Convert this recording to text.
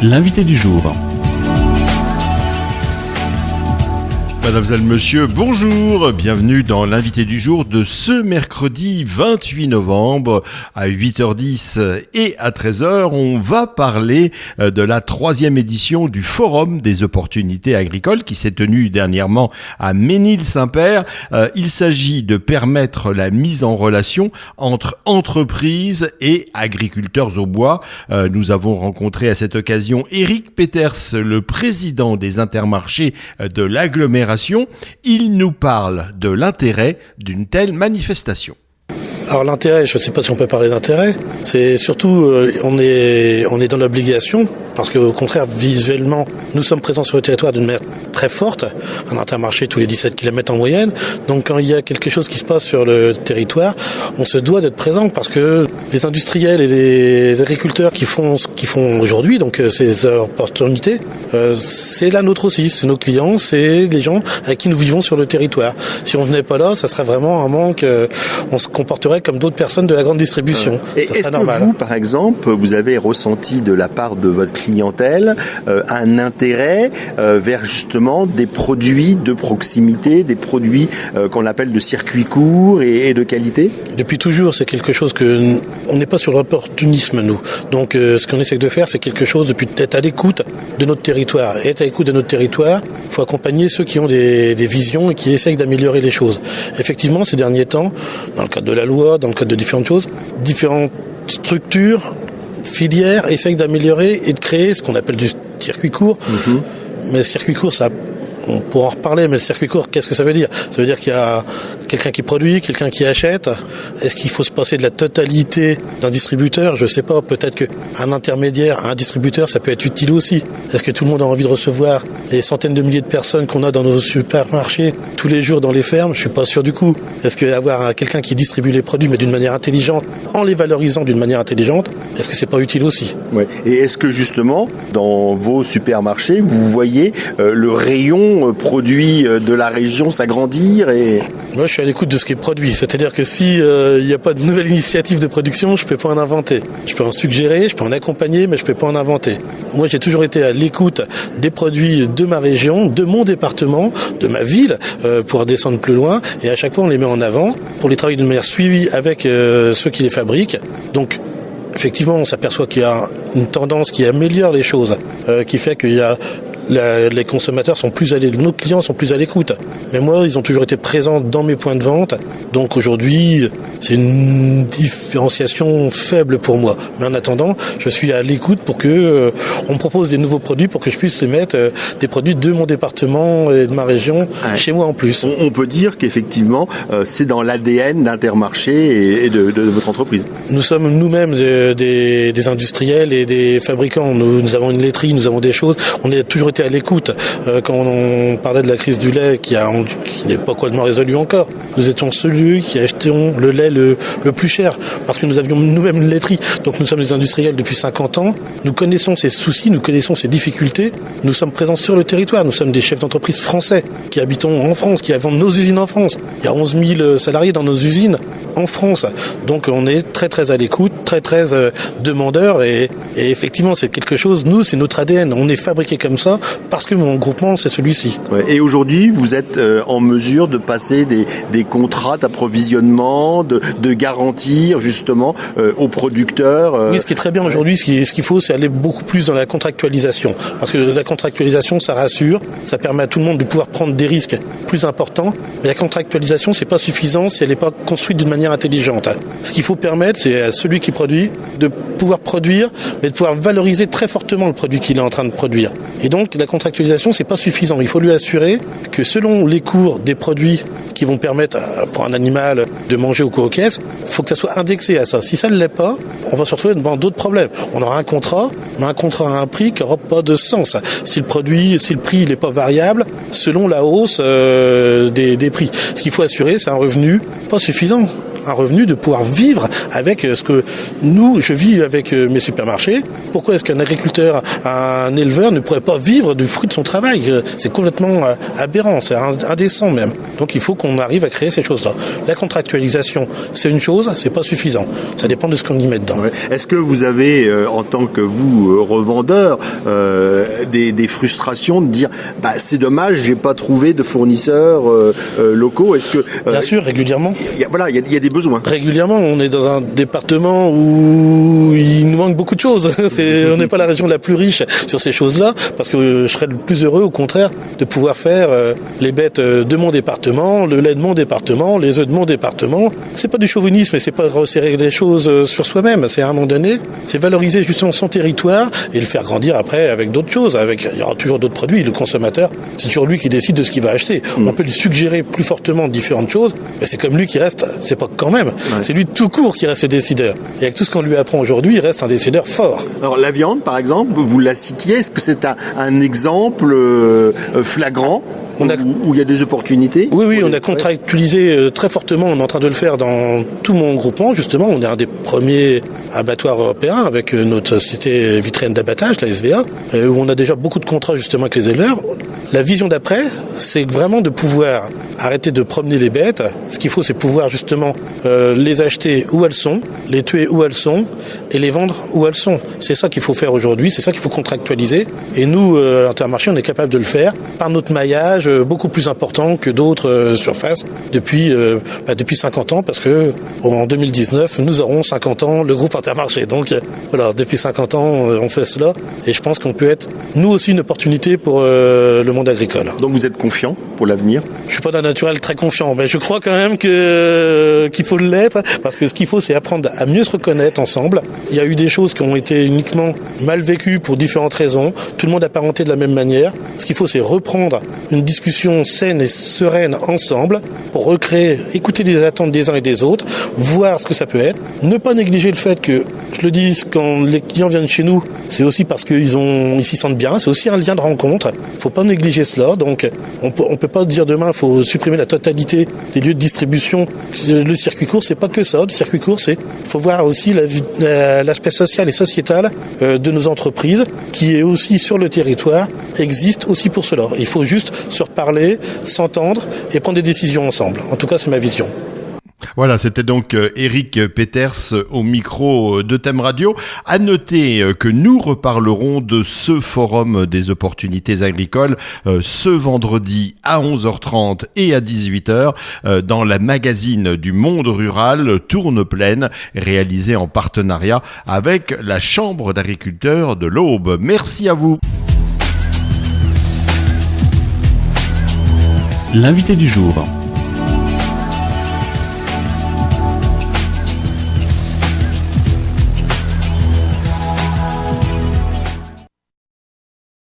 L'invité du jour. Mademoiselle, monsieur, bonjour, bienvenue dans l'invité du jour de ce mercredi 28 novembre à 8h10 et à 13h. On va parler de la 3e édition du Forum des opportunités agricoles qui s'est tenu dernièrement à Ménil-Saint-Père. Il s'agit de permettre la mise en relation entre entreprises et agriculteurs au bois. Nous avons rencontré à cette occasion Éric Peters, le président des Intermarchés de l'agglomération. Il nous parle de l'intérêt d'une telle manifestation. Alors l'intérêt, je ne sais pas si on peut parler d'intérêt, c'est surtout on est dans l'obligation, parce qu'au contraire, visuellement, nous sommes présents sur le territoire d'une manière très forte, un Intermarché tous les 17 km en moyenne, donc quand il y a quelque chose qui se passe sur le territoire, on se doit d'être présent, parce que les industriels et les agriculteurs qui font ce qu'ils font aujourd'hui, donc ces opportunités, c'est la nôtre aussi, c'est nos clients, c'est les gens avec qui nous vivons sur le territoire. Si on venait pas là, ça serait vraiment un manque, on se comporterait comme d'autres personnes de la grande distribution. Et est-ce que vous, par exemple, vous avez ressenti de la part de votre clientèle un intérêt vers justement des produits de proximité, des produits qu'on appelle de circuit court et de qualité? Depuis toujours, c'est quelque chose que on n'est pas sur l'opportunisme, nous. Donc, ce qu'on essaie de faire, c'est quelque chose d'être à l'écoute de notre territoire. Et être à l'écoute de notre territoire, il faut accompagner ceux qui ont des visions et qui essayent d'améliorer les choses. Effectivement, ces derniers temps, dans le cadre de la loi, dans le cadre de différentes choses, différentes structures, filières essayent d'améliorer et de créer ce qu'on appelle du circuit court. Mais le circuit court, ça, on pourra en reparler, mais le circuit court, qu'est-ce que ça veut dire? Ça veut dire qu'il y a quelqu'un qui produit, quelqu'un qui achète. Est-ce qu'il faut se passer de la totalité d'un distributeur? Je sais pas, peut-être qu'un intermédiaire, un distributeur, ça peut être utile aussi. Est-ce que tout le monde a envie de recevoir les centaines de milliers de personnes qu'on a dans nos supermarchés tous les jours dans les fermes? Je suis pas sûr du coup. Est-ce qu'avoir quelqu'un qui distribue les produits mais d'une manière intelligente, en les valorisant d'une manière intelligente, est-ce que c'est pas utile aussi? Ouais. Et est-ce que justement, dans vos supermarchés, vous voyez le rayon produits de la région s'agrandir et... Moi, je suis à l'écoute de ce qui est produit. C'est-à-dire que si il n'y a pas de nouvelle initiative de production, je peux pas en inventer. Je peux en suggérer, je peux en accompagner, mais je peux pas en inventer. Moi, j'ai toujours été à l'écoute des produits de ma région, de mon département, de ma ville, pour descendre plus loin. Et à chaque fois, on les met en avant pour les travailler d'une manière suivie avec ceux qui les fabriquent. Donc, effectivement, on s'aperçoit qu'il y a une tendance qui améliore les choses, qui fait qu'il y a les consommateurs sont plus nos clients sont plus à l'écoute. Mais moi, ils ont toujours été présents dans mes points de vente. Donc aujourd'hui, c'est une différenciation faible pour moi. Mais en attendant, je suis à l'écoute pour que on me propose des nouveaux produits pour que je puisse les mettre des produits de mon département et de ma région chez moi en plus. On peut dire qu'effectivement, c'est dans l'ADN d'Intermarché et de votre entreprise. Nous sommes nous-mêmes des industriels et des fabricants. Nous avons une laiterie, nous avons des choses. On a toujours été à l'écoute. Quand on parlait de la crise du lait qui n'est pas complètement résolue encore, nous étions celui qui achetions le lait le plus cher parce que nous avions nous-mêmes une laiterie. Donc nous sommes des industriels depuis 50 ans. Nous connaissons ces soucis, nous connaissons ces difficultés. Nous sommes présents sur le territoire. Nous sommes des chefs d'entreprise français qui habitons en France, qui avons nos usines en France. Il y a 11 000 salariés dans nos usines en France. Donc on est très très à l'écoute, très très demandeurs et effectivement c'est quelque chose, nous c'est notre ADN. On est fabriqué comme ça parce que mon groupement c'est celui-ci. Ouais. Et aujourd'hui vous êtes en mesure de passer des contrats d'approvisionnement, de garantir justement aux producteurs. Oui, ce qui est très bien aujourd'hui, ce qu'il faut c'est aller beaucoup plus dans la contractualisation. Parce que la contractualisation ça rassure, ça permet à tout le monde de pouvoir prendre des risques plus importants. Mais la contractualisation c'est pas suffisant si elle n'est pas construite d'une manière intelligente. Ce qu'il faut permettre c'est à celui qui produit de pouvoir produire mais de pouvoir valoriser très fortement le produit qu'il est en train de produire. Et donc la contractualisation c'est pas suffisant. Il faut lui assurer que selon les cours des produits qui vont permettre pour un animal de manger au coquesse, il faut que ça soit indexé à ça. Si ça ne l'est pas, on va se retrouver devant d'autres problèmes. On aura un contrat, mais un contrat à un prix qui n'aura pas de sens. Si le prix n'est pas variable selon la hausse des prix. Ce qu'il faut assurer, c'est un revenu pas suffisant. un revenu, de pouvoir vivre avec ce que nous, je vis avec mes supermarchés. Pourquoi est-ce qu'un agriculteur, un éleveur ne pourrait pas vivre du fruit de son travail? C'est complètement aberrant, c'est indécent même. Donc il faut qu'on arrive à créer ces choses-là. La contractualisation, c'est une chose, c'est pas suffisant. Ça dépend de ce qu'on y met dedans. Ouais. Est-ce que vous avez, en tant que vous, revendeur, des frustrations de dire c'est dommage, j'ai pas trouvé de fournisseurs locaux? Est-ce que bien sûr, régulièrement. Il y a des besoins. Régulièrement, on est dans un département où il nous manque beaucoup de choses. On n'est pas la région la plus riche sur ces choses-là, parce que je serais le plus heureux, au contraire, de pouvoir faire les bêtes de mon département, le lait de mon département, les œufs de mon département. C'est pas du chauvinisme et c'est pas resserrer les choses sur soi-même. C'est à un moment donné, c'est valoriser justement son territoire et le faire grandir après avec d'autres choses. Il y aura toujours d'autres produits. Le consommateur, c'est toujours lui qui décide de ce qu'il va acheter. On peut lui suggérer plus fortement différentes choses, mais c'est comme lui qui reste, c'est pas quand même, c'est lui tout court qui reste le décideur. Et avec tout ce qu'on lui apprend aujourd'hui, il reste un décideur fort. Alors la viande, par exemple, vous la citiez, est-ce que c'est un exemple flagrant où il y a des opportunités? Oui, on a contractualisé très fortement, on est en train de le faire dans tout mon groupement, justement, on est un des premiers abattoirs européens avec notre société vitrine d'abattage, la SVA, où on a déjà beaucoup de contrats justement avec les éleveurs. La vision d'après, c'est vraiment de pouvoir arrêter de promener les bêtes. Ce qu'il faut, c'est pouvoir justement les acheter où elles sont, les tuer où elles sont et les vendre où elles sont. C'est ça qu'il faut faire aujourd'hui, c'est ça qu'il faut contractualiser. Et nous, Intermarché, on est capable de le faire par notre maillage beaucoup plus important que d'autres surfaces depuis 50 ans, parce que en 2019, nous aurons 50 ans le groupe Intermarché. Donc voilà, depuis 50 ans, on fait cela. Et je pense qu'on peut être, nous aussi, une opportunité pour le monde agricole. Donc vous êtes confiant pour l'avenir? Je suis pas d'un naturel très confiant, mais je crois quand même qu'il faut l'être, parce que ce qu'il faut, c'est apprendre à mieux se reconnaître ensemble. Il y a eu des choses qui ont été uniquement mal vécues pour différentes raisons. Tout le monde a parenté de la même manière. Ce qu'il faut, c'est reprendre une discussion saine et sereine ensemble pour recréer, écouter les attentes des uns et des autres, voir ce que ça peut être. Ne pas négliger le fait que, je le dis, quand les clients viennent chez nous, c'est aussi parce qu'ils s'y sentent bien. C'est aussi un lien de rencontre. Faut pas négliger cela. Donc, on peut pas dire demain, faut supprimer la totalité des lieux de distribution. Le circuit court, c'est pas que ça. Le circuit court, faut voir aussi l'aspect social et sociétal de nos entreprises, qui est aussi sur le territoire, existe aussi pour cela. Il faut juste se reparler, s'entendre et prendre des décisions ensemble. En tout cas, c'est ma vision. Voilà, c'était donc Éric Peters au micro de Thème Radio. À noter que nous reparlerons de ce forum des opportunités agricoles ce vendredi à 11h30 et à 18h dans la magazine du monde rural Tourne Pleine, réalisé en partenariat avec la Chambre d'agriculteurs de l'Aube. Merci à vous. L'invité du jour.